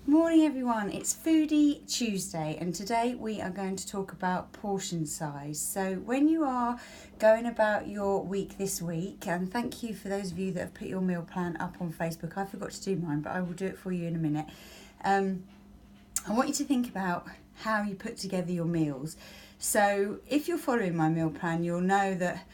Morning everyone, it's Foodie Tuesday and today we are going to talk about portion size. So when you are going about your week this week, and thank you for those of you that have put your meal plan up on Facebook. I forgot to do mine, but I will do it for you in a minute. I want you to think about how you put together your meals. So if you're following my meal plan, you'll know that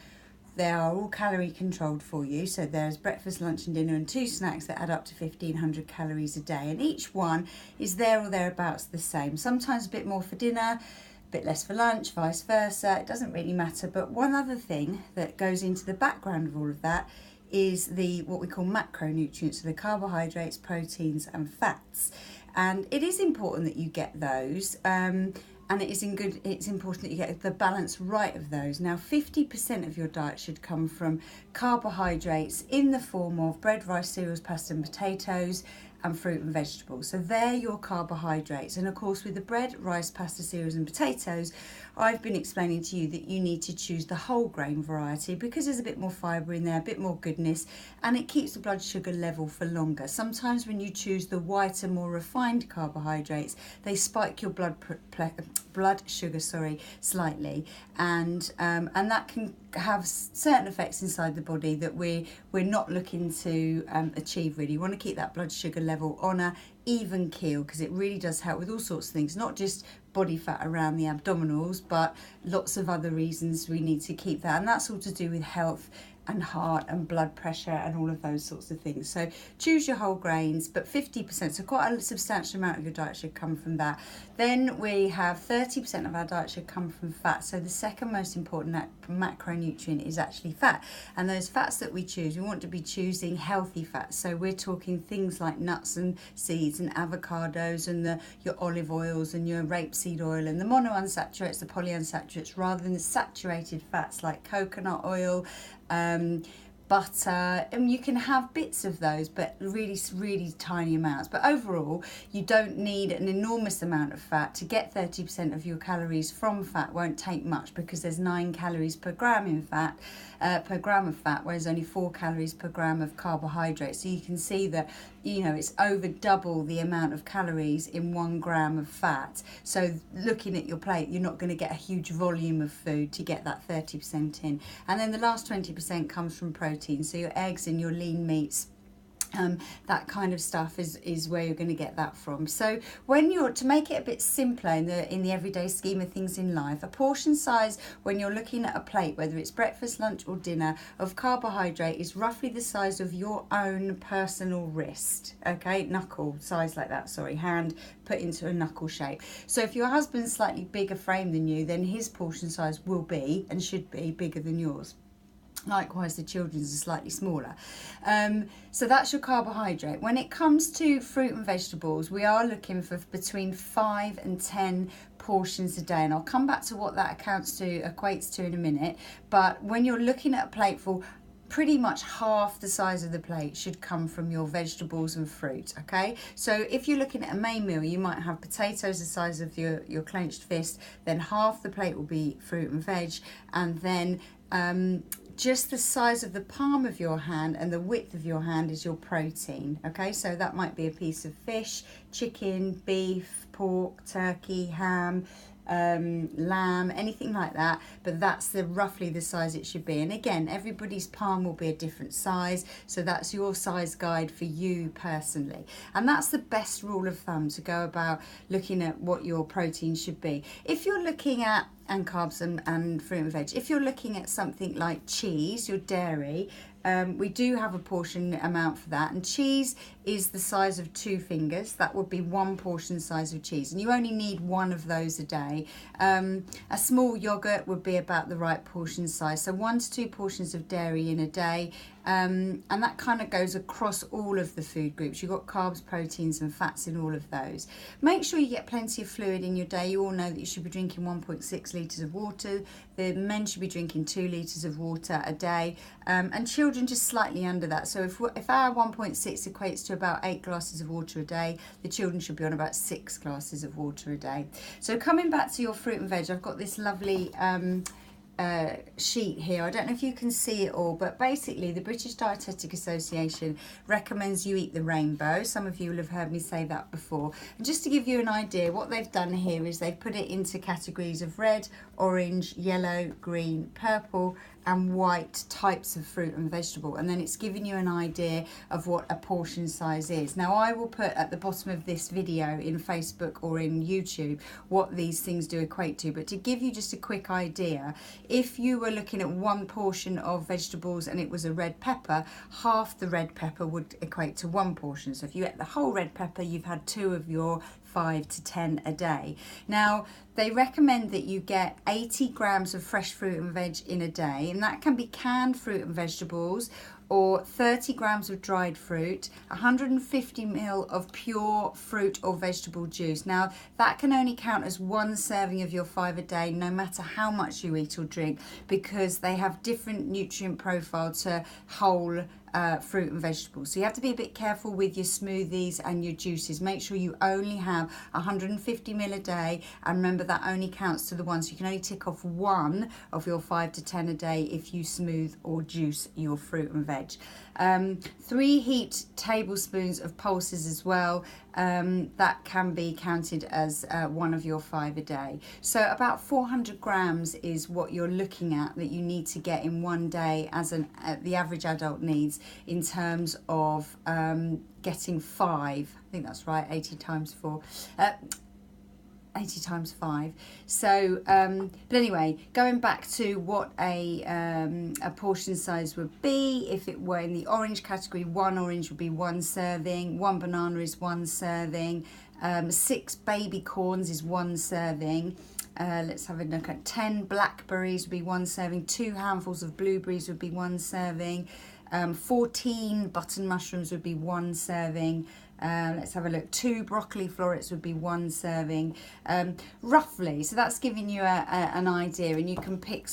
they are all calorie controlled for you. So there's breakfast, lunch and dinner and 2 snacks that add up to 1500 calories a day. And each one is there or thereabouts the same. Sometimes a bit more for dinner, a bit less for lunch, vice versa. It doesn't really matter. But one other thing that goes into the background of all of that is what we call macronutrients, so the carbohydrates, proteins and fats. And it is important that you get those. And it's important that you get the balance right of those. Now, 50% of your diet should come from carbohydrates in the form of bread, rice, cereals, pasta and potatoes, and fruit and vegetables. So they're your carbohydrates. And of course, with the bread, rice, pasta, cereals and potatoes, I've been explaining to you that you need to choose the whole grain variety because there's a bit more fibre in there, a bit more goodness, and it keeps the blood sugar level for longer. Sometimes when you choose the whiter, more refined carbohydrates, they spike your blood sugar slightly, and that can have certain effects inside the body that we're not looking to achieve really. You want to keep that blood sugar level on a even keel because it really does help with all sorts of things, not just body fat around the abdominals, but lots of other reasons we need to keep that, and that's all to do with health and heart and blood pressure and all of those sorts of things. So choose your whole grains, but 50%, so quite a substantial amount of your diet should come from that. Then we have 30% of our diet should come from fat. So the second most important macronutrient is actually fat. And those fats that we choose, we want to be choosing healthy fats. So we're talking things like nuts and seeds and avocados and your olive oils and your rapeseed oil and the monounsaturates, the polyunsaturates, rather than the saturated fats like coconut oil, butter, and you can have bits of those, but really tiny amounts. But overall, you don't need an enormous amount of fat. To get 30% of your calories from fat won't take much because there's 9 calories per gram in fat, per gram of fat, whereas only 4 calories per gram of carbohydrates. So you can see that, you know, it's over double the amount of calories in 1 gram of fat. So looking at your plate, you're not going to get a huge volume of food to get that 30% in. And then the last 20% comes from protein. So your eggs and your lean meats, that kind of stuff is where you're going to get that from. So when you're, to make it a bit simpler in the everyday scheme of things in life, a portion size when you're looking at a plate, whether it's breakfast, lunch or dinner, of carbohydrate is roughly the size of your own personal wrist, okay, knuckle size like that, sorry, hand put into a knuckle shape. So if your husband's slightly bigger frame than you, then his portion size will be and should be bigger than yours. Likewise, the children's are slightly smaller. So that's your carbohydrate. When it comes to fruit and vegetables, we are looking for between 5 and 10 portions a day. And I'll come back to what that equates to in a minute. But when you're looking at a plateful, pretty much half the size of the plate should come from your vegetables and fruit, okay? So if you're looking at a main meal, you might have potatoes the size of your clenched fist, then half the plate will be fruit and veg, and then just the size of the palm of your hand and the width of your hand is your protein, okay? So that might be a piece of fish, chicken, beef, pork, turkey, ham, lamb, anything like that, but that's roughly the size it should be. And again, everybody's palm will be a different size, so that's your size guide for you personally. And that's the best rule of thumb to go about looking at what your protein should be. If you're looking at, and carbs and fruit and veg, if you're looking at something like cheese, your dairy, we do have a portion amount for that, and cheese is the size of 2 fingers. That would be 1 portion size of cheese, and you only need 1 of those a day. A small yogurt would be about the right portion size, so 1 to 2 portions of dairy in a day. And that kind of goes across all of the food groups. You've got carbs, proteins and fats in all of those. Make sure you get plenty of fluid in your day. You all know that you should be drinking 1.6 litres of water. The men should be drinking 2 litres of water a day, and children just slightly under that. So if our 1.6 equates to about 8 glasses of water a day, the children should be on about 6 glasses of water a day. So coming back to your fruit and veg, I've got this lovely sheet here. I don't know if you can see it all, but basically the British Dietetic Association recommends you eat the rainbow. Some of you will have heard me say that before. And just to give you an idea, what they've done here is they've put it into categories of red, orange, yellow, green, purple and white types of fruit and vegetable, and then it's giving you an idea of what a portion size is. Now I will put at the bottom of this video in Facebook or in YouTube what these things do equate to, but to give you just a quick idea, if you were looking at one portion of vegetables and it was a red pepper, half the red pepper would equate to one portion. So if you ate the whole red pepper, you've had 2 of your 5 to 10 a day. Now they recommend that you get 80 grams of fresh fruit and veg in a day, and that can be canned fruit and vegetables or 30 grams of dried fruit, 150 ml of pure fruit or vegetable juice. Now that can only count as 1 serving of your 5 a day, no matter how much you eat or drink, because they have different nutrient profile to whole fruit and vegetables. So you have to be a bit careful with your smoothies and your juices. Make sure you only have 150 ml a day, and remember that only counts to the one, so you can only tick off 1 of your 5 to 10 a day if you smooth or juice your fruit and veg. 3 heaped tablespoons of pulses as well, that can be counted as 1 of your 5 a day. So about 400 grams is what you're looking at that you need to get in one day as the average adult needs, in terms of getting 5. I think that's right, 80 times 4. 80 times 5. So but anyway, going back to what a portion size would be, if it were in the orange category, 1 orange would be 1 serving, 1 banana is 1 serving, 6 baby corns is 1 serving. Let's have a look at 10 blackberries would be 1 serving, 2 handfuls of blueberries would be 1 serving, 14 button mushrooms would be 1 serving. Let's have a look. 2 broccoli florets would be 1 serving, roughly. So that's giving you an idea, and you can pick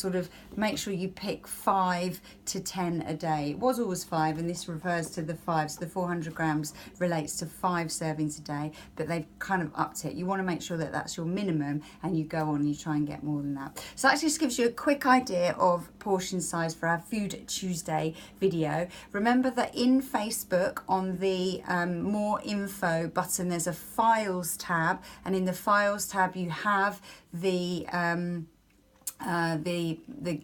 make sure you pick 5 to 10 a day. It was always 5, and this refers to the 5. So the 400 grams relates to 5 servings a day, but they've kind of upped it. You want to make sure that that's your minimum, and you go on and you try and get more than that. So that just gives you a quick idea of portion size for our Food Tuesday video. Remember that in Facebook, on the more info button, there's a files tab, and in the files tab you have the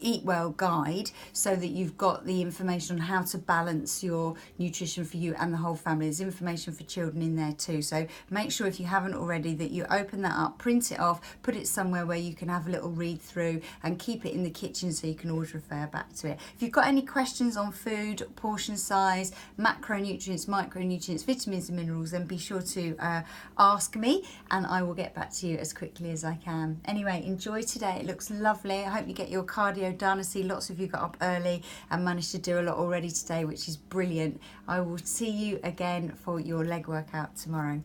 Eat Well guide, so that you've got the information on how to balance your nutrition for you and the whole family. There's information for children in there too, so make sure, if you haven't already, that you open that up, print it off, put it somewhere where you can have a little read through, and keep it in the kitchen so you can always refer back to it. If you've got any questions on food, portion size, macronutrients, micronutrients, vitamins and minerals, then be sure to ask me, and I will get back to you as quickly as I can. Anyway, enjoy today. It looks lovely. I hope you get your cardio done. I see lots of you got up early and managed to do a lot already today, which is brilliant. I will see you again for your leg workout tomorrow.